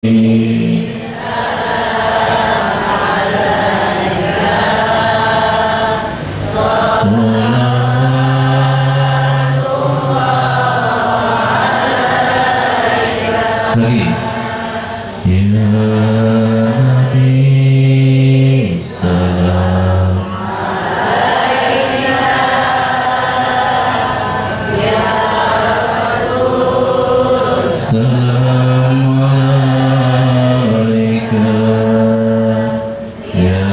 lagi. Ya Nabi salam alaika, ya Rasul salam alaika, ya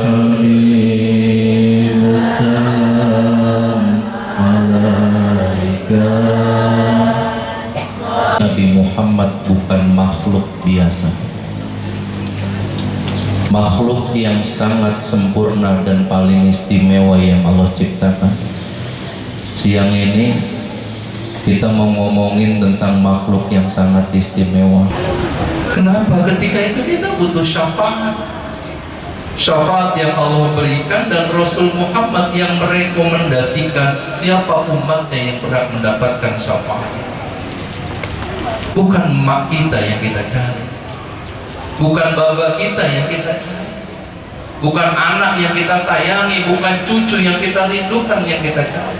Habib salam alaika. Nabi Muhammad bukan makhluk biasa, makhluk yang sangat sempurna dan paling istimewa yang Allah ciptakan. Siang ini kita mau ngomongin tentang makhluk yang sangat istimewa. Kenapa? Ketika itu kita butuh syafaat, syafaat yang Allah berikan dan Rasul Muhammad yang merekomendasikan siapa umatnya yang berhak mendapatkan syafaat. Bukan emak kita yang kita cari, bukan bapak kita yang kita cari, bukan anak yang kita sayangi, bukan cucu yang kita rindukan yang kita cari,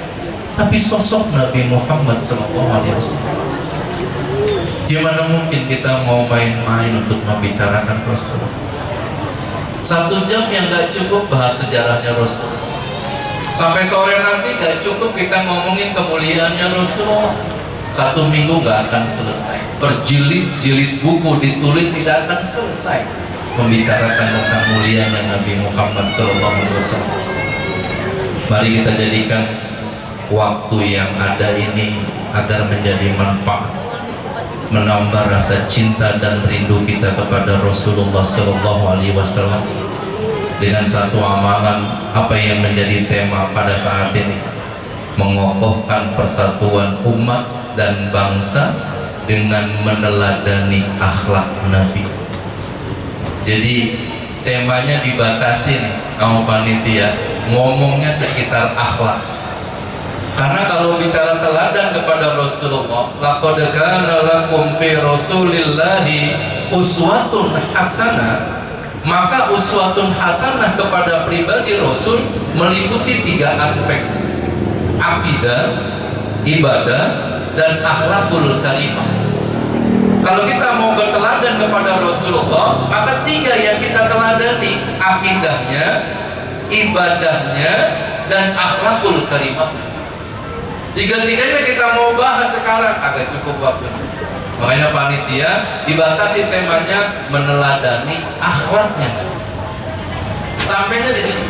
tapi sosok Nabi Muhammad SAW. Gimana mungkin kita mau main-main untuk membicarakan Rasul? 1 jam yang gak cukup bahas sejarahnya Rasul. Sampai sore nanti gak cukup kita ngomongin kemuliaannya Rasul. 1 minggu gak akan selesai, berjilid-jilid buku ditulis tidak akan selesai membicarakan tentang mulianya Nabi Muhammad SAW. Mari kita jadikan waktu yang ada ini agar menjadi manfaat, menambah rasa cinta dan rindu kita kepada Rasulullah SAW dengan satu amalan apa yang menjadi tema pada saat ini, mengokohkan persatuan umat dan bangsa dengan meneladani akhlak Nabi. Jadi temanya dibatasi nih sama panitia, ngomongnya sekitar akhlak. Karena kalau bicara teladan kepada Rasulullah, laqad kana lakum fi Rasulillahi uswatun hasanah, maka uswatun hasanah kepada pribadi Rasul meliputi 3 aspek: akidah, ibadah, dan akhlakul karimah. Kalau kita mau berteladan kepada Rasulullah, maka 3 yang kita teladani: akidahnya, ibadahnya, dan akhlakul karimah. 3-tiganya kita mau bahas sekarang, agak cukup waktu. Makanya panitia dibatasi temanya meneladani akhlaknya. Sampainya di sini.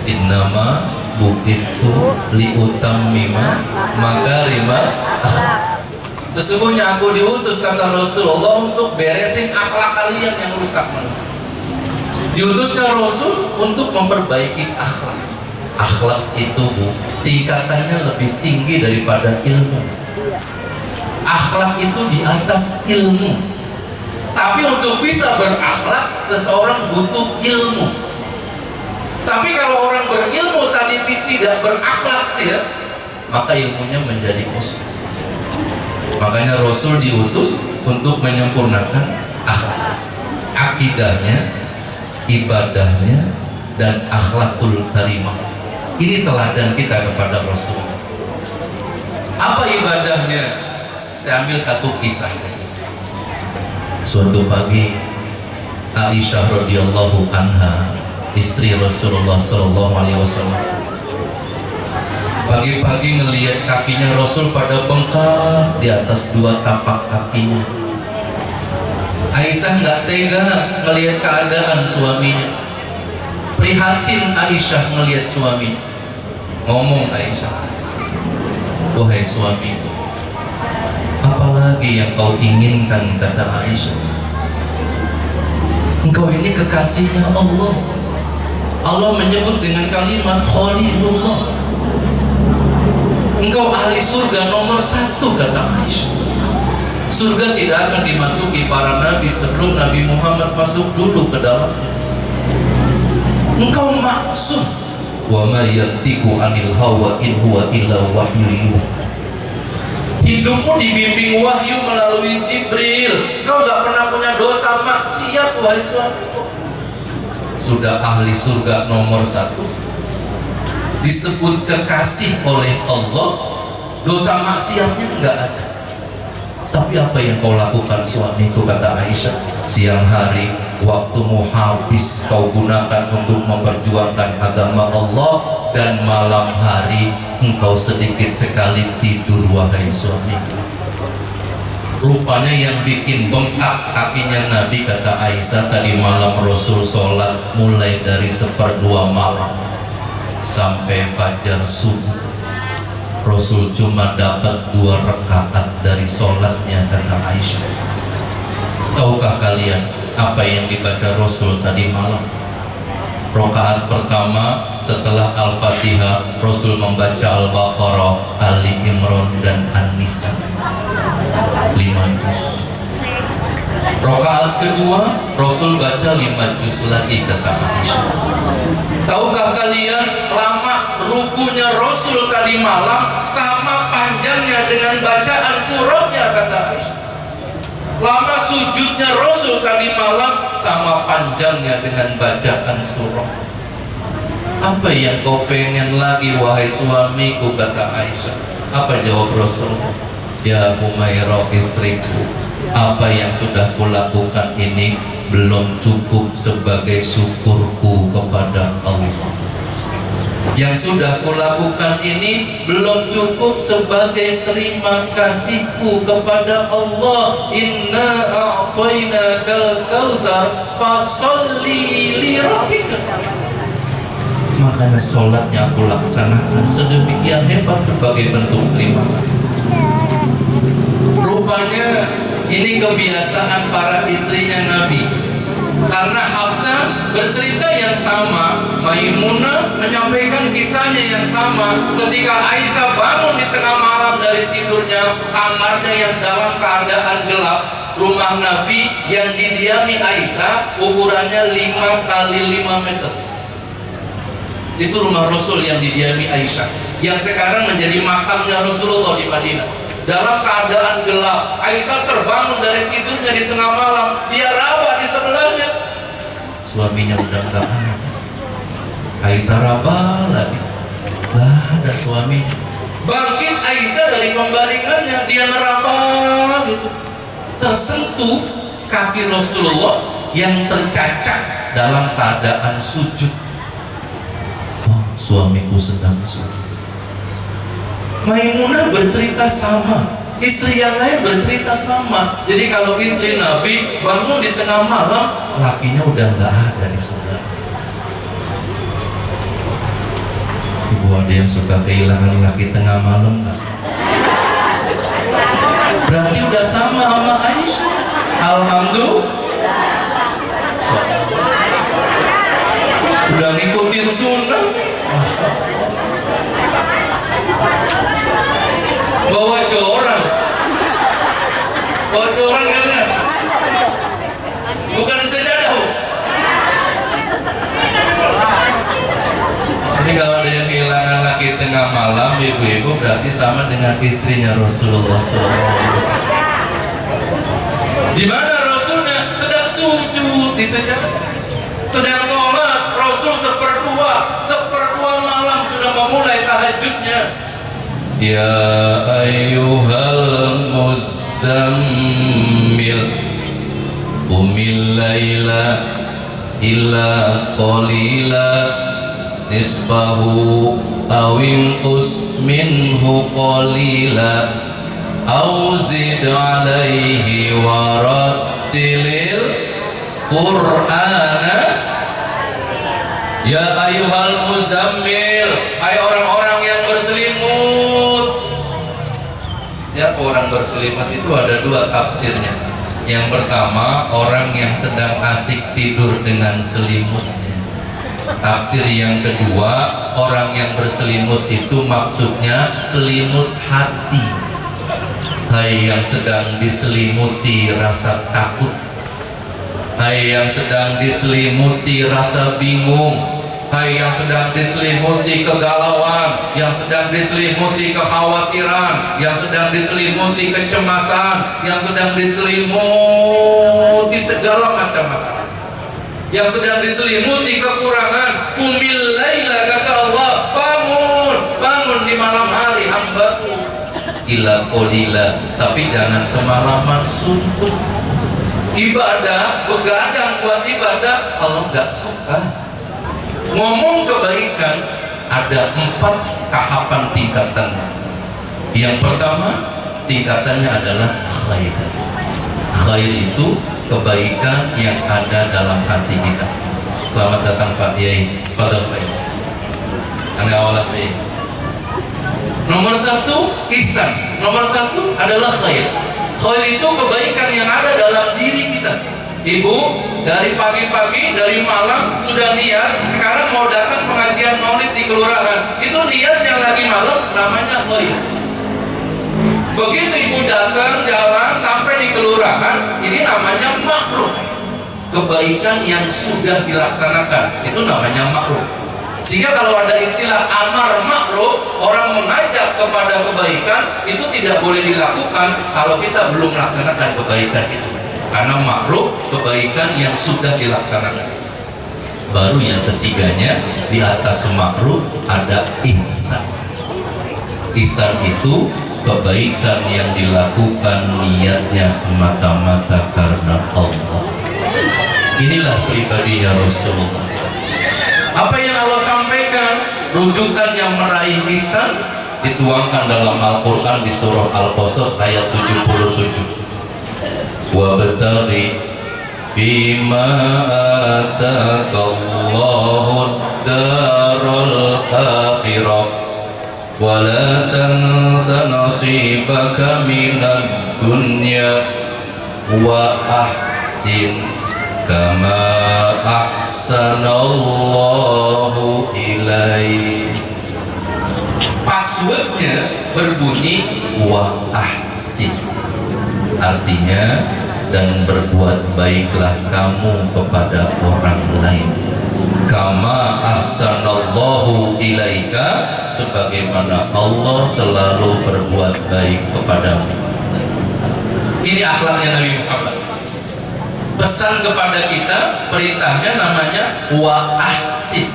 Innama bu'ithu liutammima makarima akhlak. Sesungguhnya aku diutus, kata Rasulullah, untuk beresin akhlak kalian yang rusak manusia. Diutuskan Rasul untuk memperbaiki akhlak. Akhlak itu tingkatannya lebih tinggi daripada ilmu. Akhlak itu di atas ilmu. Tapi untuk bisa berakhlak, seseorang butuh ilmu. Tapi kalau orang berilmu tadi tidak berakhlak dia, maka ilmunya menjadi kosong. Makanya Rasul diutus untuk menyempurnakan akhlak, akidahnya, ibadahnya, dan akhlakul karimah. Ini teladan kita kepada Rasul. Apa ibadahnya? Saya ambil satu kisah. Suatu pagi Aisyah radhiyallahu anha, istri Rasulullah SAW, pagi-pagi ngelihat kakinya Rasul pada bengkak di atas 2 tapak kakinya. Aisyah nggak tega ngelihat keadaan suaminya. Prihatin Aisyah ngelihat suaminya. Ngomong Aisyah, wahai suami, apalagi yang kau inginkan, kata Aisyah. Engkau ini kekasihnya Allah. Allah menyebut dengan kalimat Khalilullah. Engkau ahli surga nomor 1, kata Aisyah. Surga tidak akan dimasuki para nabi sebelum Nabi Muhammad masuk dulu ke dalam. Engkau maksum. Wa ma yantiqu anil hawa in huwa illa wahyu yuha. Hidupmu dibimbing wahyu melalui Jibril. Kau gak pernah punya dosa maksiat, wahai suamiku. Sudah ahli surga nomor 1, disebut kekasih oleh Allah, dosa maksiatnya nggak ada. Tapi apa yang kau lakukan suamiku, kata Aisyah, siang hari waktumu habis kau gunakan untuk memperjuangkan agama Allah, dan malam hari engkau sedikit sekali tidur, wahai suamiku. Rupanya yang bikin bengkak kakinya Nabi, kata Aisyah, tadi malam Rasul sholat mulai dari 1/2 malam sampai fajar subuh. Rasul cuma dapat 2 rakaat dari sholatnya, kata Aisyah. Tahukah kalian apa yang dibaca Rasul tadi malam? Rakaat pertama setelah Al-Fatihah, Rasul membaca Al-Baqarah, Ali Imran, dan An-Nisa, 5 juz. Rakaat kedua Rasul baca 5 juz lagi, kata Aisyah. Tahukah kalian lama rukunya Rasul tadi malam sama panjangnya dengan bacaan surahnya, kata Aisyah. Lama sujudnya Rasul tadi malam sama panjangnya dengan bacaan surah. Apa yang kau pengen lagi, wahai suamiku, kata Aisyah. Apa jawab Rasul? Ya Humairah, istriku, apa yang sudah kulakukan ini belum cukup sebagai syukurku kepada Allah. Yang sudah kulakukan ini belum cukup sebagai terima kasihku kepada Allah. Inna a'tainakal kautsar fasholli li rabbika. Makanya sholatnya aku laksanakan sedemikian hebat sebagai bentuk terima kasih. Rupanya ini kebiasaan para istrinya Nabi. Karena Hafsah bercerita yang sama, Maimunah menyampaikan kisahnya yang sama. Ketika Aisyah bangun di tengah malam dari tidurnya, kamarnya yang dalam keadaan gelap, rumah Nabi yang didiami Aisyah ukurannya 5 kali 5 meter. Itu rumah Rasul yang didiami Aisyah, yang sekarang menjadi makamnya Rasulullah di Madinah. Dalam keadaan gelap, Aisyah terbangun dari tidurnya di tengah malam, dia raba di sebelahnya. Suaminya udah gak ada. Aisyah raba lagi, lah ada suaminya. Bangkit Aisyah dari pembaringannya, dia ngeraba gitu. Tersentuh kaki Rasulullah yang tercacat dalam keadaan sujud. Oh, suamiku sedang sujud. Maimunah bercerita sama, istri yang lain bercerita sama. Jadi kalau istri Nabi bangun di tengah malam, lakinya udah nggak ada di sebelah. Ibu, ada yang suka kehilangan laki tengah malam nggak? Berarti udah sama sama Aisyah. Alhamdulillah. Udah ngikutin sunnah. Bawa joran katanya, bukan sejadah. Jadi kalau ada yang kehilangan laki tengah malam, ibu-ibu, berarti sama dengan istrinya Rasulullah SAW. Di mana Rasulnya sedang sujud di sejadah, sedang sholat. Rasul 1/2 malam sudah memulai tahajudnya. Ya ayyuhal muzammil qumil laila illa qalila nisbahu aw inqus minhu qalila aw zid alaihi warattilil qur'ana. Ya ayyuhal muzammil, hai orang-orang yang berselimut. Siapa orang berselimut itu? Ada 2 tafsirnya. Yang pertama, orang yang sedang asik tidur dengan selimutnya. Tafsir yang kedua, orang yang berselimut itu maksudnya selimut hati. Hai yang sedang diselimuti rasa takut, hai yang sedang diselimuti rasa bingung, Hai yang sedang diselimuti kegalauan, yang sedang diselimuti kekhawatiran, yang sedang diselimuti kecemasan, yang sedang diselimuti segala macam masalah, yang sedang diselimuti kekurangan. Qumil laila, kata Allah, bangun, bangun di malam hari hambaku, illa qalila, tapi jangan semalaman suntuk. Ibadah, begadang buat ibadah, Allah gak suka. Ngomong kebaikan ada 4 tahapan tingkatan. Yang pertama tingkatannya adalah khair. Khair itu kebaikan yang ada dalam hati kita. Selamat datang Pak Yai. Fadhal Pak Yai. Anda awal Pak Yai. Nomor 1 ihsan. Nomor 1 adalah khair. Khair itu kebaikan yang ada dalam diri kita. Ibu dari pagi-pagi, dari malam sudah niat, sekarang mau datang pengajian maulid di kelurahan, itu niat yang lagi malam, namanya khair. Begitu ibu datang jalan sampai di kelurahan, ini namanya makruf. Kebaikan yang sudah dilaksanakan, itu namanya makruf. Sehingga kalau ada istilah amar makruf, orang mengajak kepada kebaikan, itu tidak boleh dilakukan kalau kita belum melaksanakan kebaikan itu. Karena makruf kebaikan yang sudah dilaksanakan. Baru yang ketiganya, di atas makruf ada ihsan. Ihsan itu kebaikan yang dilakukan niatnya semata-mata karena Allah. Inilah pribadinya Rasulullah. Apa yang Allah sampaikan, rujukan yang meraih ihsan dituangkan dalam Al-Quran di surah Al-Qasas ayat 77. Wabtaghi fima ataqallahu darul akhirah wa la tansa nasibaka minad dunya wa ahsin kama ahsanallahu ilaik. Passwordnya berbunyi wa ahsin, artinya dan berbuat baiklah kamu kepada orang lain, kama ahsanallahu ilaika, sebagaimana Allah selalu berbuat baik kepadamu. Ini akhlaknya Nabi Muhammad. Pesan kepada kita, perintahnya namanya wa ahsin,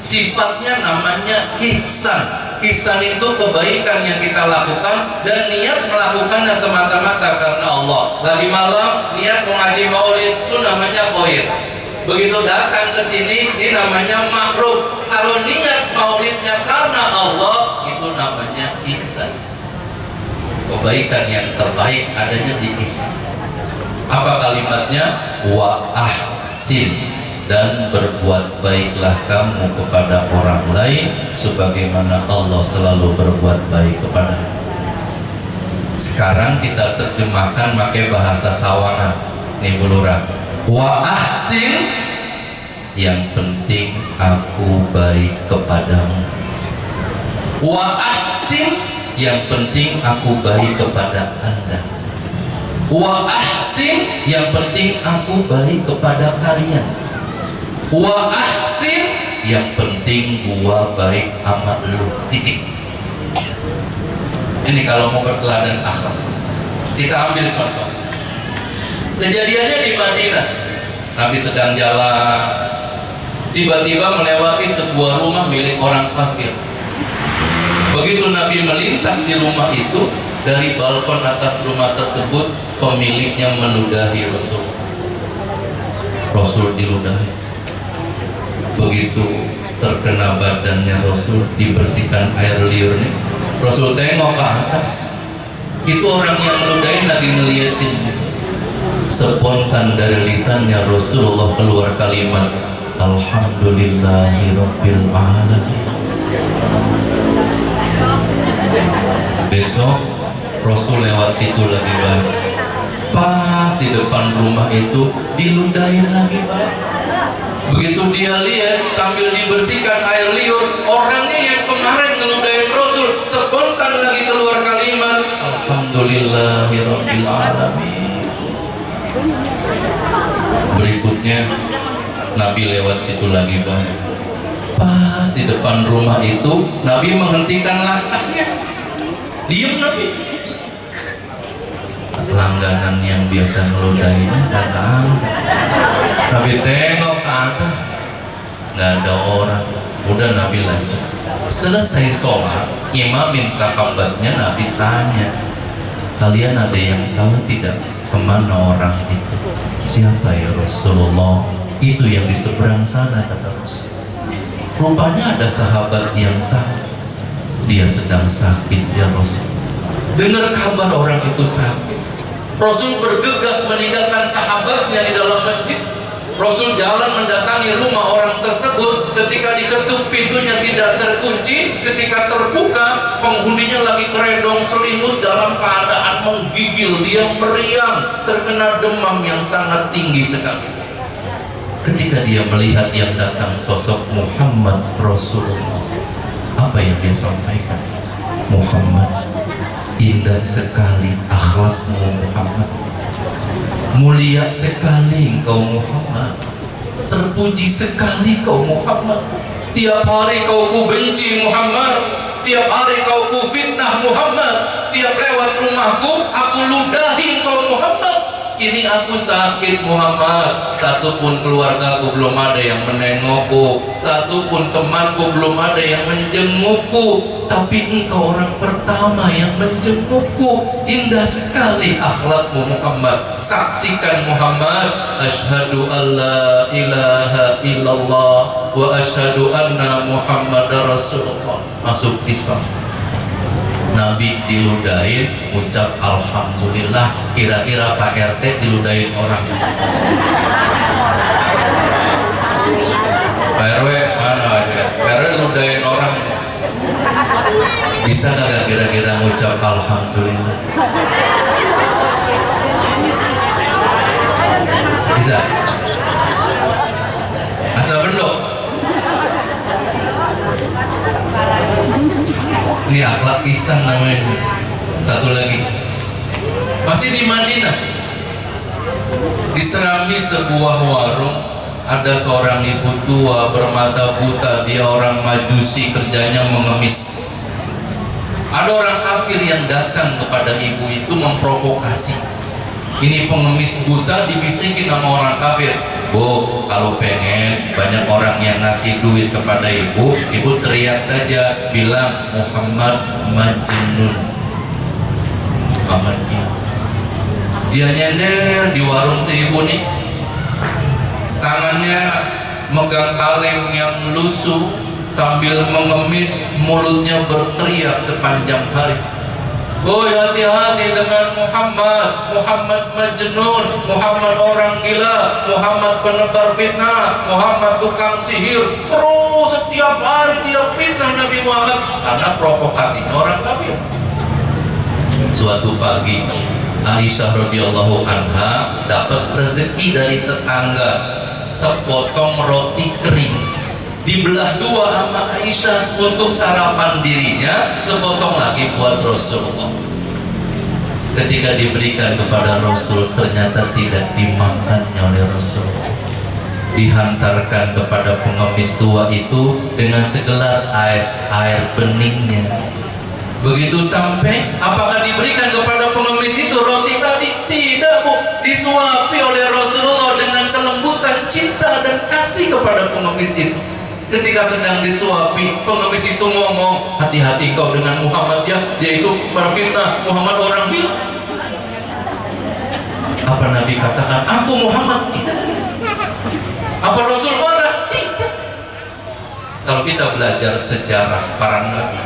sifatnya namanya ihsan. Ihsan itu kebaikan yang kita lakukan dan niat melakukannya semata-mata karena Allah. Lagi malam niat mengaji maulid, itu namanya khair. Begitu datang ke sini, ini namanya makruf. Kalau niat maulidnya karena Allah, itu namanya ihsan. Kebaikan yang terbaik adanya di ihsan. Apa kalimatnya? Wa ahsin, dan berbuat baiklah kamu kepada orang lain sebagaimana Allah selalu berbuat baik kepadamu. Sekarang kita terjemahkan pakai bahasa Sawangan nih Bu Lurah. Wa ahsin, yang penting aku baik kepadamu. Wa ahsin, yang penting aku baik kepada Anda. Wa ahsin, yang penting aku baik kepada kalian. Wa ahsin, yang penting gua baik sama lu, titik. Ini kalau mau berteladan akhlak. Kita ambil contoh. Kejadiannya di Madinah. Nabi sedang jalan, tiba-tiba melewati sebuah rumah milik orang kafir. Begitu Nabi melintas di rumah itu, dari balkon atas rumah tersebut pemiliknya meludahi Rasul. Rasul diludahi. Begitu terkena badannya Rasul, dibersihkan air liurnya, Rasul tengok ke atas, itu orang yang meludahin lagi ngeliatin. Spontan dari lisannya Rasulullah keluar kalimat Alhamdulillahirabbil alamin. Besok Rasul lewat situ lagi Pak, pas di depan rumah itu diludahin lagi Pak. Begitu dia lihat sambil dibersihkan air liur, orangnya yang kemarin ngeludahin Rasul spontan lagi keluar kalimat Alhamdulillahirabbil alamin. Berikutnya Nabi lewat situ lagi Pak, Pas di depan rumah itu Nabi menghentikan langkahnya, diem Nabi. Langganan yang biasa ngeludain datang. Nabi tengok ke atas, nggak ada orang. Udah Nabi lanjut. Selesai sholat, imamin sahabatnya, Nabi tanya, kalian ada yang tahu tidak kemana orang itu? Siapa ya Rasulullah? Itu yang di seberang sana, kata Rasul. Rupanya ada sahabat yang tahu, dia sedang sakit ya Rasul. Dengar kabar orang itu sakit, Rasul bergegas meninggalkan sahabatnya di dalam masjid. Rasul jalan mendatangi rumah orang tersebut. Ketika diketuk, pintunya tidak terkunci. Ketika terbuka, penghuninya lagi keredong selimut dalam keadaan menggigil. Dia meriang, terkena demam yang sangat tinggi sekali. Ketika dia melihat yang datang sosok Muhammad Rasulullah, apa yang dia sampaikan? Muhammad, indah sekali akhlakmu Muhammad, mulia sekali engkau Muhammad, terpuji sekali kau Muhammad. Tiap hari kau ku benci Muhammad, tiap hari kau ku fitnah Muhammad, tiap lewat rumahku aku ludahi kau Muhammad. Kini aku sakit Muhammad, satupun keluargaku belum ada yang menengokku, satupun temanku belum ada yang menjengukku, tapi engkau orang pertama yang menjengukku. Indah sekali akhlakmu Muhammad. Saksikan Muhammad, asyhadu an la ilaha illallah wa asyhadu anna Muhammadar Rasulullah. Masuk Islam. Nabi diludahin, ucap alhamdulillah. Kira-kira Pak RT diludahin orang. Pak RW mana? Pak RW ludahin orang. Bisa kagak kira-kira ngucap alhamdulillah? Bisa? Asa bendok. Ini akhlak ihsan namanya. Satu lagi, masih di Madinah, diserami sebuah warung. Ada seorang ibu tua bermata buta, dia orang Majusi, kerjanya mengemis. Ada orang kafir yang datang kepada ibu itu memprovokasi. Ini pengemis buta dibisikin sama orang kafir, Bu, kalau pengen banyak orang yang ngasih duit kepada ibu, ibu teriak saja, bilang Muhammad Majnun. Muhammad. Dia nyender di warung si ibu nih, tangannya megang kaleng yang lusuh sambil mengemis, mulutnya berteriak sepanjang hari. Woi, hati-hati dengan Muhammad, Muhammad Majnun, Muhammad orang gila, Muhammad penebar fitnah, Muhammad tukang sihir. Terus setiap hari dia fitnah Nabi Muhammad karena provokasinya orang kafir. Suatu pagi Aisyah radhiyallahu anha dapat rezeki dari tetangga, sepotong roti kering, dibelah dua sama Aisyah untuk sarapan dirinya, sepotong lagi buat Rasulullah. Ketika diberikan kepada Rasul, ternyata tidak dimakannya oleh Rasul. Dihantarkan kepada pengemis tua itu dengan segelas air beningnya. Begitu sampai, apakah diberikan kepada pengemis itu roti tadi? Tidak, Bu. Disuapi oleh Rasulullah dengan kelembutan cinta dan kasih kepada pengemis itu. Ketika sedang disuapi, pengemis itu ngomong, hati-hati kau dengan Muhammad ya, dia itu berfitnah, Muhammad orang gila. Apa Nabi katakan, aku Muhammad? Tidak. Apa Rasul marah? Tidak. Kalau kita belajar sejarah para nabi,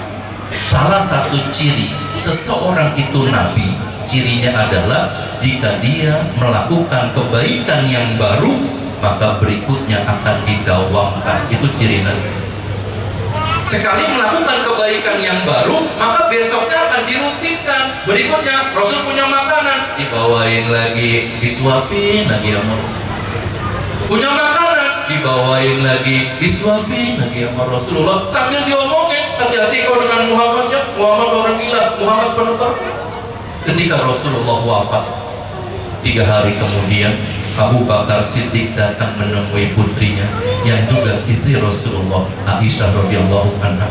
salah satu ciri seseorang itu nabi, cirinya adalah jika dia melakukan kebaikan yang baru, maka berikutnya akan didawamkan. Itu ciri nabi. Sekali melakukan kebaikan yang baru, maka besoknya akan dirutinkan. Berikutnya Rasul punya makanan, dibawain lagi, disuapin lagi sama Rasul. Punya makanan, dibawain lagi, disuapin lagi sama Rasulullah, sambil diomongin, hati-hati kau dengan Muhammad ya, Muhammad orang gila, Muhammad penebar. Ketika Rasulullah wafat, 3 hari kemudian Abu Bakar Siddiq datang menemui putrinya yang juga istri Rasulullah, Aisyah radhiyallahu anha.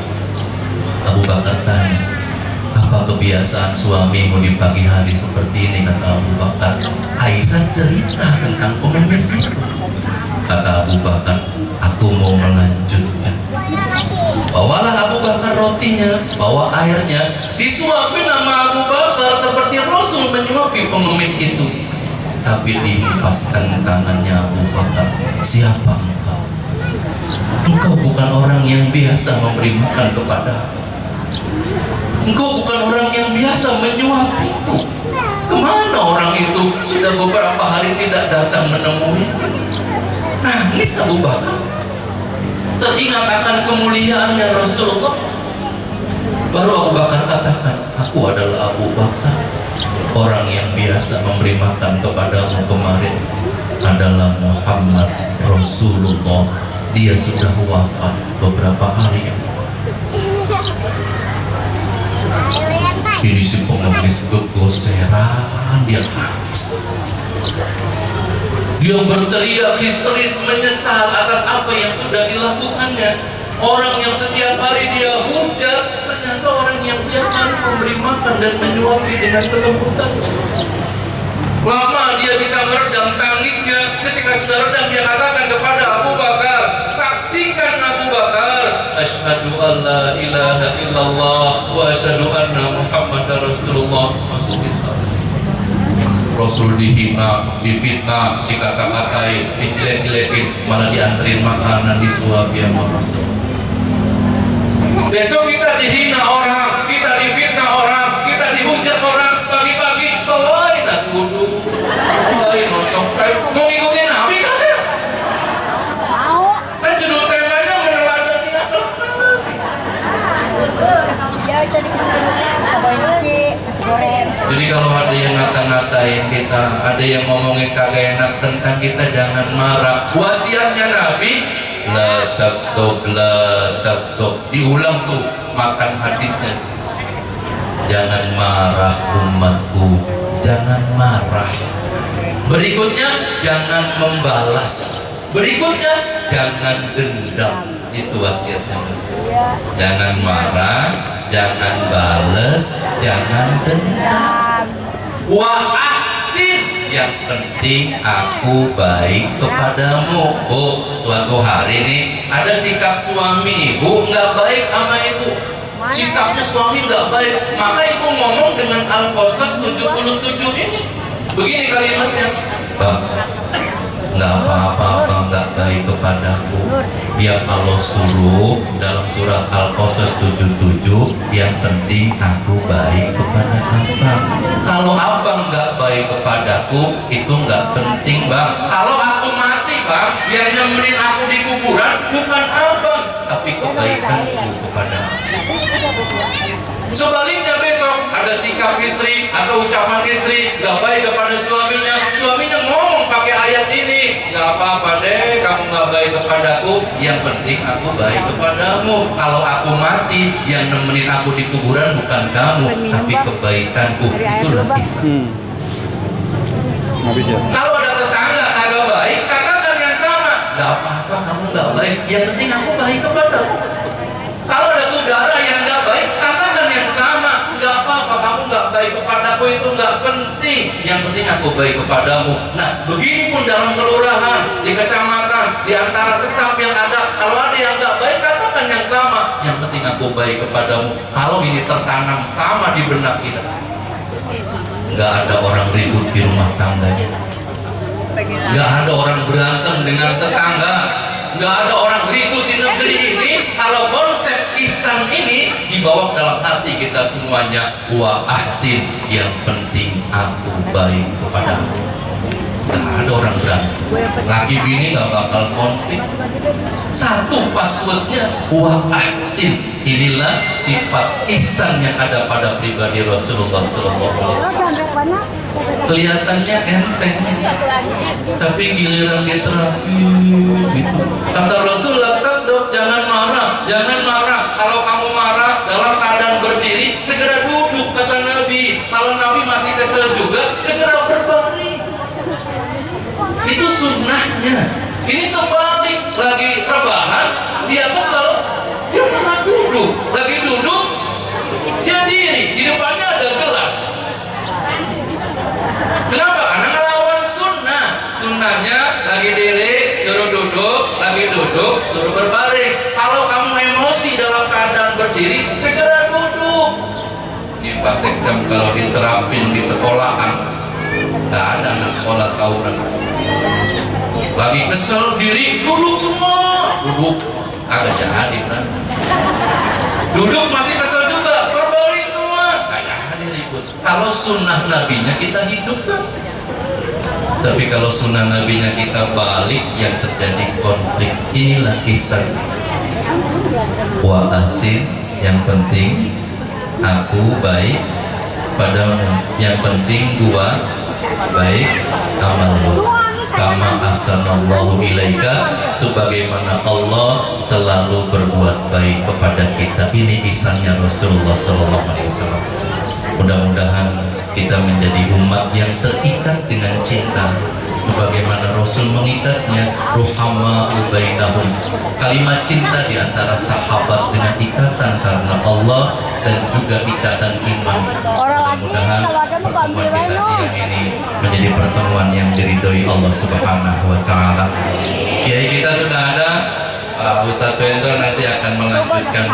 Abu Bakar tanya, apa kebiasaan suamimu di pagi hari seperti ini? Kata Abu Bakar. Aisyah cerita tentang pengemis itu. Kata Abu Bakar, aku mau melanjutkan. Bawalah Abu Bakar rotinya, bawa airnya, disuapin sama Abu Bakar seperti Rasul menyuapi pengemis itu. Tapi dihempaskan tangannya Abu Bakar. Siapa engkau? Engkau bukan orang yang biasa memberi makan kepada aku. Engkau bukan orang yang biasa menyuapiku. Kemana orang itu? Sudah beberapa hari tidak datang menemui. Nangis Abu Bakar. Teringat akan kemuliaannya Rasulullah. Baru Abu Bakar katakan, aku adalah Abu Bakar. Orang yang biasa memberi makan kepadamu kemarin adalah Muhammad Rasulullah. Dia sudah wafat beberapa hari. Ini si pengemis gegoseran, dia nangis. Dia berteriak histeris menyesal atas apa yang sudah dilakukannya. Orang yang setiap hari dia hujat, ternyata orang yang tiap hari memberi makan dan menyuapi dengan kelembutan. Lama dia bisa meredam tangisnya. Ketika sudah redam, dia katakan kepada Abu Bakar, saksikan Abu Bakar, asyhadu an la ilaha illallah wa asyhadu anna Muhammadar Rasulullah. Masuk Islam. Rasul dihina, difitnah, dikata-katain, dijelek-jelekin, malah dianterin makanan, disuapi sama Rasul. Besok kita dihina orang, kita difitnah orang, kita dihujat orang, pagi-pagi bawain nasi uduk, bawain lontong sayur. Mau ngikutin Nabi kan ya? Mau. Kan judul temanya meneladani akhlak Nabi. Jadi kalau ada yang ngata-ngatain kita, ada yang ngomongin kagak enak tentang kita, jangan marah. Wasiatnya Nabi, la taktub, la taktub. Diulang tuh, makan hadisnya. Jangan marah umatku, jangan marah. Berikutnya, jangan membalas. Berikutnya, jangan dendam. Itu wasiatnya. Jangan marah, jangan bales, jangan dendam. Wa ahsin, yang penting aku baik kepadamu. Oh, suatu hari nih ada sikap suami ibu nggak baik sama ibu. Sikapnya suami nggak baik, maka ibu ngomong dengan Al-Qasas 77 ini. Begini kalimatnya, Bang, nggak apa-apa nggak baik kepadaku. Yang Allah suruh dalam surat Al-Qasas 77, yang penting aku baik kepada abang. Kalau abang nggak baik kepadaku, itu nggak penting, Bang. Kalau aku mati, Bang, yang nemenin aku di kuburan bukan abang, tapi kebaikanku kepada abang. Sebaliknya besok ada sikap istri atau ucapan istri nggak baik kepada suaminya, suaminya ngomong pakai ayat ini, nggak apa-apa deh kamu nggak baik kepadaku, yang penting aku baik kepadamu. Kalau aku mati, yang nemenin aku di kuburan bukan kamu, tapi kebaikanku. Itulah istri. Kalau ada tetangga kagak baik, katakan yang sama, nggak apa-apa kamu nggak baik, yang penting aku baik kepadamu. Kalau ada saudara yang nggak baik, katakan yang sama, nggak apa-apa kamu nggak baik kepadaku, itu nggak penting, yang penting aku baik kepadamu. Nah, begini pun dalam kelurahan, di kecamatan, di antara staf yang ada, kalau ada yang nggak baik, katakan yang sama, yang penting aku baik kepadamu. Kalau ini tertanam sama di benak kita, nggak ada orang ribut di rumah tangganya, nggak ada orang berantem dengan tetangga, nggak ada orang ribut di negeri ini. Kalau konsep ihsan ini dibawa dalam hati kita semuanya, wa ahsin, yang penting aku baik kepadamu. Nggak ada orang berantem, laki bini nggak bakal konflik. Satu passwordnya wa ahsin. Inilah sifat ihsan yang ada pada pribadi Rasulullah SAW. Kelihatannya enteng, tapi giliran diterapi gitu. Kata Rasulullah, jangan marah, jangan marah. Kalau kamu marah dalam keadaan berdiri, segera duduk, kata Nabi. Kalau Nabi masih kesel juga, segera berbaring. Itu sunnahnya. Ini terbalik, lagi rebahan dia kesel, dia pernah duduk, lagi duduk dia diri, di depannya ada gelas. Kenapa? Karena ngelawan sunnah. Sunnahnya lagi diri suruh duduk, lagi duduk suruh berbaring. Kalau kamu emosi dalam keadaan berdiri, segera duduk. Ini Pak Sekdam kalau diterapin di sekolahan, nggak ada anak sekolah tawuran. Lagi kesel diri, duduk semua, duduk. Agak jadi kan? Duduk masih kesel juga, berbaring semua. Nggak jadi ribut. Kalau sunnah nabinya kita hidupkan. Tapi kalau sunnah nabinya kita balik, yang terjadi konflik. Inilah kisah. Wa asin, yang penting aku baik padamu, yang penting gua baik amalmu. Kama ahsanallahu ilaika, sebagaimana Allah selalu berbuat baik kepada kita. Ini kisahnya Rasulullah SAW. Mudah-mudahan kita menjadi umat yang terikat dengan cinta sebagaimana Rasul mengikatnya, ruhama bainahum. Kalimat cinta di antara sahabat dengan ikatan karena Allah dan juga ikatan iman. Mudah-mudahan pertemuan kita siang ini menjadi pertemuan yang diridhoi Allah Subhanahu wa taala. Kiai kita sudah ada, Pak Ustadz Wendro nanti akan melanjutkan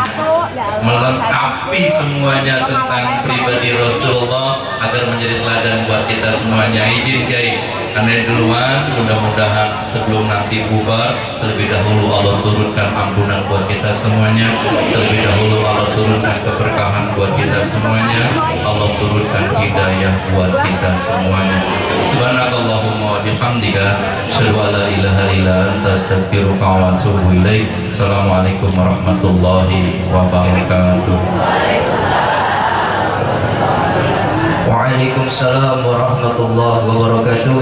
melengkapi semuanya tentang pribadi Rasulullah agar menjadi teladan buat kita semuanya. Izin Kiai karena duluan, mudah-mudahan sebelum nanti bubar, terlebih dahulu Allah turunkan ampunan buat kita semuanya, terlebih dahulu Allah turunkan keberkahan buat kita semuanya, Allah turunkan hidayah buat kita semuanya. Subhanakallahumma wa bihamdika, asyhadu an la ilaha illa anta, astaghfiruka wa atubu ilaik. Assalamualaikum warahmatullahi wabarakatuh. Waalaikumsalam warahmatullahi wabarakatuh.